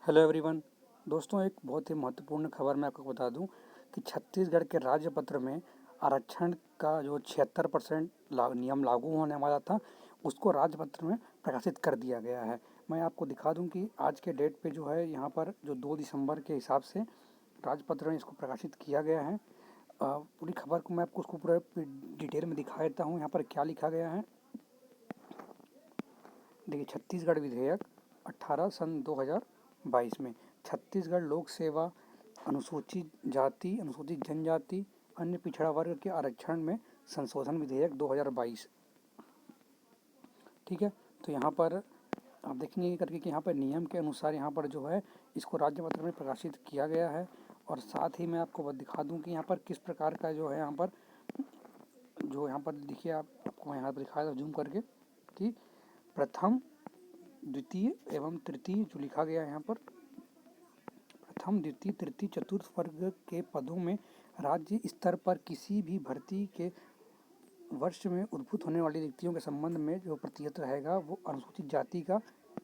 Hello everyone. दोस्तों, एक बहुत ही महत्वपूर्ण खबर मैं आपको बता दूं कि छत्तीसगढ़ के राज्यपत्र में आरक्षण का जो 76% नियम लागू होने वाला था, उसको राज्यपत्र में प्रकाशित कर दिया गया है। मैं आपको दिखा दूं कि आज के डेट पे जो है यहाँ पर जो 2 दिसंबर के हिसाब से राज्यपत्र में इसको प्रकाशित किया गया है। पूरी खबर को मैं आपको उसको पूरा डिटेल में दिखा देता हूँ। यहाँ पर क्या लिखा गया है, देखिए। छत्तीसगढ़ विधेयक 18 सन 2022 में छत्तीसगढ़ लोक सेवा अनुसूचित जाति, अनुसूचित जनजाति, अन्य पिछड़ा वर्ग के आरक्षण में संशोधन विधेयक 2022। ठीक है, तो यहाँ पर आप देखेंगे करके कि यहाँ पर नियम के अनुसार यहाँ पर जो है इसको राज्यपत्र में प्रकाशित किया गया है। और साथ ही मैं आपको दिखा दूँ कि यहाँ पर किस प्रकार का जो है यहाँ पर देखिए, आपको मैं यहाँ पर दिखाया था जूम करके कि प्रथम, द्वितीय एवं तृतीय जो लिखा गया है यहाँ पर, प्रथम, द्वितीय, तृतीय, चतुर्थ वर्ग के पदों में राज्य स्तर पर किसी भी भर्ती के वर्ष में उद्भूत होने वाली रिक्तियों के संबंध में जो प्रतिशत रहेगा वो अनुसूचित जाति का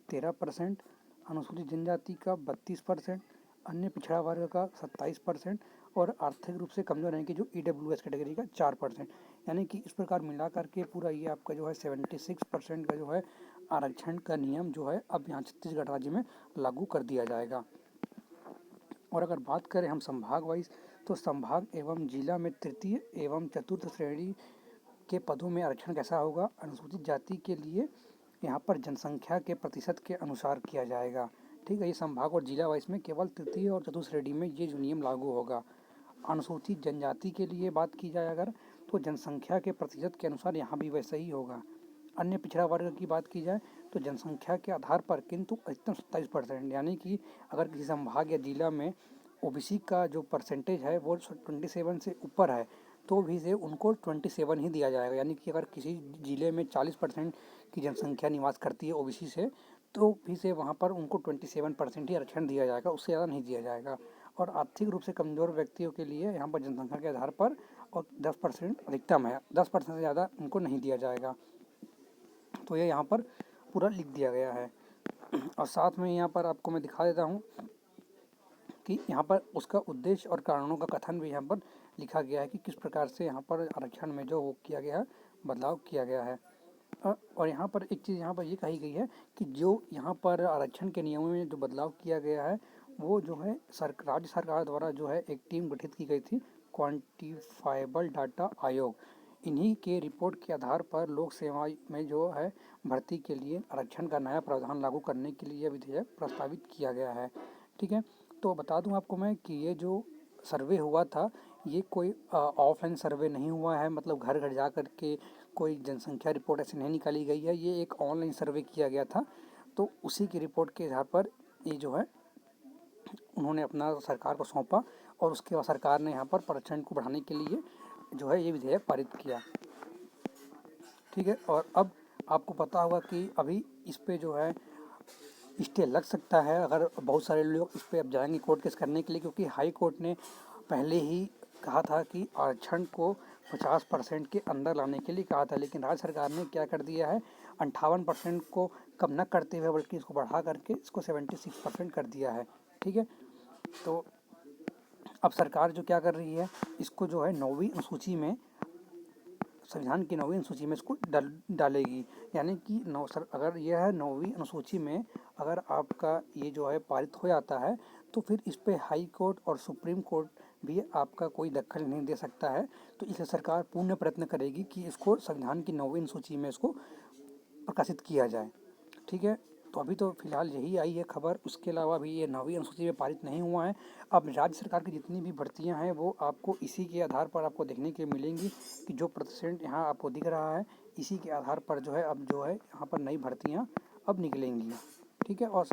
13%, अनुसूचित जनजाति का 32%, अन्य पिछड़ा वर्ग का 27% और आर्थिक रूप से कमजोर यानी कि जो EWS कैटेगरी का 4%। यानी कि इस प्रकार मिला करके पूरा ये आपका जो है 76% का जो है आरक्षण का नियम जो है अब यहाँ छत्तीसगढ़ राज्य में लागू कर दिया जाएगा। और अगर बात करें हम संभाग वाइज, तो संभाग एवं जिला में तृतीय एवं चतुर्थ श्रेणी के पदों में आरक्षण कैसा होगा, अनुसूचित जाति के लिए यहाँ पर जनसंख्या के प्रतिशत के अनुसार किया जाएगा। ठीक है, ये संभाग और जिला वाइज में केवल तृतीय और चतुर्थ श्रेणी में ये जो नियम लागू होगा। अनुसूचित जनजाति के लिए बात की जाए अगर, तो जनसंख्या के प्रतिशत के अनुसार यहाँ भी वैसा ही होगा। अन्य पिछड़ा वर्ग की बात की जाए तो जनसंख्या के आधार पर किंतु अधिकतम 27%, यानी कि अगर किसी संभाग या जिला में OBC का जो परसेंटेज है वो 27 से ऊपर है तो भी से उनको 27 ही दिया जाएगा। यानी कि अगर किसी जिले में 40% की जनसंख्या निवास करती है OBC से, तो भी से वहाँ पर उनको 27% ही आरक्षण दिया जाएगा, उससे ज़्यादा नहीं दिया जाएगा। और आर्थिक रूप से कमज़ोर व्यक्तियों के लिए यहाँ पर जनसंख्या के आधार पर और 10% अधिकतम है, 10% से ज़्यादा उनको नहीं दिया जाएगा। तो ये यहाँ पर पूरा लिख दिया गया है। और साथ में यहाँ पर आपको मैं दिखा देता हूँ कि यहाँ पर उसका उद्देश्य और कारणों का कथन भी यहाँ पर लिखा गया है कि किस प्रकार से यहाँ पर आरक्षण में जो वो किया गया है, बदलाव किया गया है। और यहाँ पर एक चीज़ यहाँ पर ये कही गई है कि जो यहाँ पर आरक्षण के नियमों में जो बदलाव किया गया है वो जो है राज्य सरकार द्वारा जो है एक टीम गठित की गई थी, क्वांटिफाइबल डाटा आयोग। इन्हीं के रिपोर्ट के आधार पर लोक सेवा में जो है भर्ती के लिए आरक्षण का नया प्रावधान लागू करने के लिए यह विधेयक प्रस्तावित किया गया है। ठीक है, तो बता दूं आपको मैं कि ये जो सर्वे हुआ था ये कोई ऑफलाइन सर्वे नहीं हुआ है, मतलब घर घर जा कर के कोई जनसंख्या रिपोर्ट ऐसे नहीं निकाली गई है। ये एक ऑनलाइन सर्वे किया गया था, तो उसी की रिपोर्ट के आधार पर ये जो है उन्होंने अपना सरकार को सौंपा और उसके बाद सरकार ने यहाँ पर आरक्षण को बढ़ाने के लिए जो है ये विधेयक पारित किया। ठीक है, और अब आपको पता होगा कि अभी इस पे जो है स्टे लग सकता है। अगर बहुत सारे लोग इस पे अब जाएंगे कोर्ट केस करने के लिए, क्योंकि हाई कोर्ट ने पहले ही कहा था कि आरक्षण को 50% के अंदर लाने के लिए कहा था, लेकिन राज्य सरकार ने क्या कर दिया है, 58% को कम न करते हुए बल्कि इसको बढ़ा करके इसको 76% कर दिया है। ठीक है, तो अब सरकार जो क्या कर रही है, इसको जो है 9वीं अनुसूची में, संविधान की 9वीं अनुसूची में इसको डालेगी। यानी कि अगर यह है 9वीं अनुसूची में अगर आपका ये जो है पारित हो जाता है तो फिर इस पे हाई कोर्ट और सुप्रीम कोर्ट भी आपका कोई दखल नहीं दे सकता है। तो इसलिए सरकार पूर्ण प्रयत्न करेगी कि इसको संविधान की 9वीं अनुसूची में इसको प्रकाशित किया जाए। ठीक है, तो अभी तो फिलहाल यही आई है खबर, उसके अलावा भी ये 9वीं अनुसूची में पारित नहीं हुआ है। अब राज्य सरकार की जितनी भी भर्तियां हैं वो आपको इसी के आधार पर आपको देखने के मिलेंगी कि जो % यहाँ आपको दिख रहा है इसी के आधार पर जो है अब जो है यहाँ पर नई भर्तियाँ अब निकलेंगी। ठीक है, और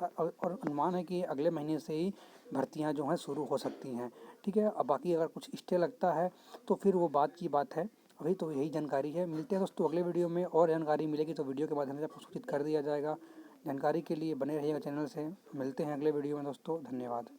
अनुमान है कि अगले महीने से ही भर्तियाँ जो हैं शुरू हो सकती हैं। ठीक है, अब बाकी अगर कुछ स्टे लगता है तो फिर वो बात की बात है। अभी तो यही जानकारी है। मिलते हैं दोस्तों अगले वीडियो में, और जानकारी मिलेगी तो वीडियो के माध्यम से आपको सूचित कर दिया जाएगा। जानकारी के लिए बने रहिएगा चैनल से। मिलते हैं अगले वीडियो में दोस्तों, धन्यवाद।